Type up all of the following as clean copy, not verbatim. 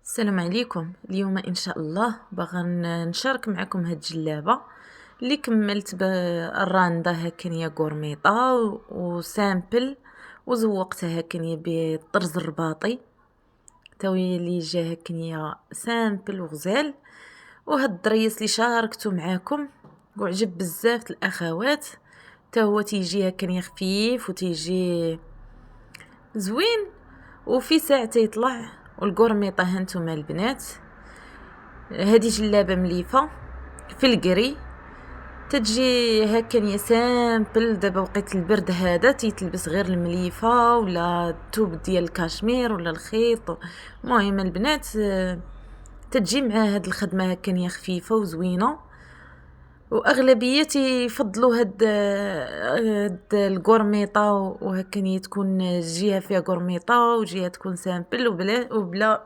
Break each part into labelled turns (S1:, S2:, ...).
S1: السلام عليكم. اليوم ان شاء الله باغا نشارك معكم هاد الجلابه اللي كملت بالراندا هكانيه غورميطه وسامبل وزوقتها هكانيه بالطرز الرباطي تاوي اللي جا هكانيه سامبل وغزال. وهاد الدريس اللي شاركته معاكم وعجب بزاف الاخوات، تا هو تيجي هكانيه خفيف وتيجي زوين وفي ساعة يطلع. والقرميطة هانتوما البنات، هذه جلابة مليفة في القري تتجي هكا سامبل. دابا وقت البرد هذا تيتلبس غير المليفة ولا الثوب ديال الكاشمير ولا الخيط. المهم البنات تتجي مع هاد الخدمة هكا خفيفة وزوينة، واغلبيه يفضلوا هاد القرميطه وهكا تكون جهه فيها قرميطه وجهه تكون سامبل وبلا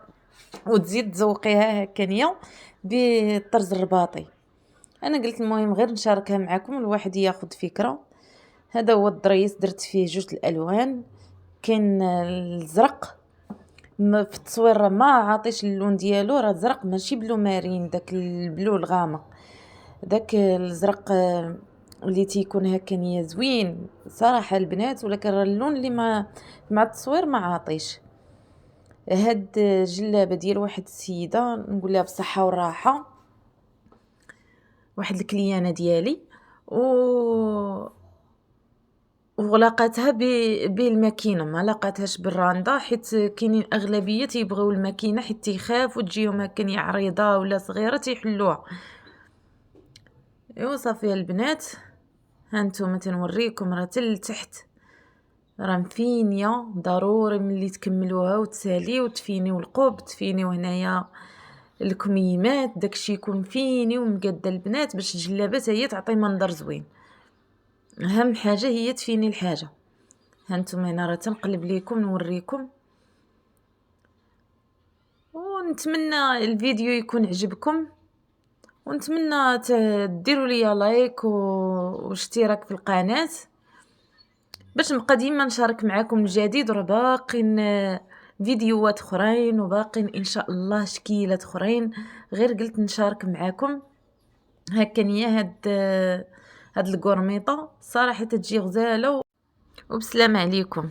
S1: وتزيد تزوقيها هكانيه بالطرز الرباطي. انا قلت المهم غير نشاركها معكم الواحد ياخذ فكره. هذا هو الضريس، درت فيه جوج الالوان، كاين الزرق في التصوير ما عاطيش اللون ديالو، راه زرق ماشي بلو مارين داك البلو الغامق، داك الزرق اللي تيكون هكا زوين صراحه البنات، ولكن اللون اللي مع التصوير ما عاطيش. هاد جلابه ديال واحد السيده نقول لها بصحه وراحه، واحد الكليانه ديالي وغلقتها بالماكينه، ما لقاتهاش بالراندا حيت كاينين اغلبيه تيبغيو الماكينه حيت تيخافوا تجيهم هكا عريضه ولا صغيره تيحلوها. ايوا صافي البنات، هانتوما تنوريكم راه تحت راه مفينيه. ضروري ملي تكملوها وتساليو وتفينيو القوب، تفينيو هنايا الكميمات، داكشي يكون فيني ومقاده البنات باش الجلابه هي تعطي منظر زوين. اهم حاجه هي تفيني الحاجه. هانتوما هنا راه تنقلب ليكم نوريكم، ونتمنى الفيديو يكون عجبكم، ونتمنى ديروا لي لايك واشتراك في القناه باش نبقى ديما نشارك معكم الجديد. وراه باقين فيديوهات اخرين وباقين ان شاء الله شكيلات اخرين، غير قلت نشارك معكم هكا نيا هاد القرميطه صراحه تجي غزاله. وبسلام عليكم.